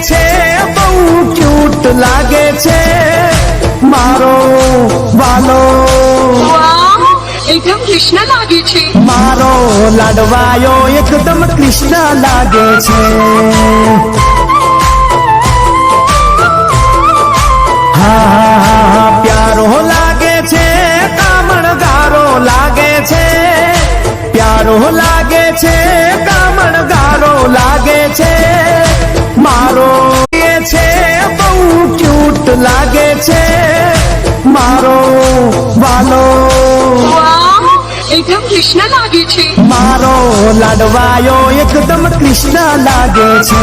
છે બહુ ક્યુટ લાગે છે મારો વાલો વાહ, એકદમ કૃષ્ણ લાગે છે. મારો લાડવાયો એકદમ કૃષ્ણ લાગે છે હા હા હા પ્યારો લાગે છે કામણગારો લાગે છે પ્યારો લાગે છે કામણગારો લાગે છે મારો છે બહુ ક્યુટ લાગે છે મારો વાલો વાહ, એકદમ કૃષ્ણ લાગે છે. મારો લાડવાયો એકદમ કૃષ્ણ લાગે છે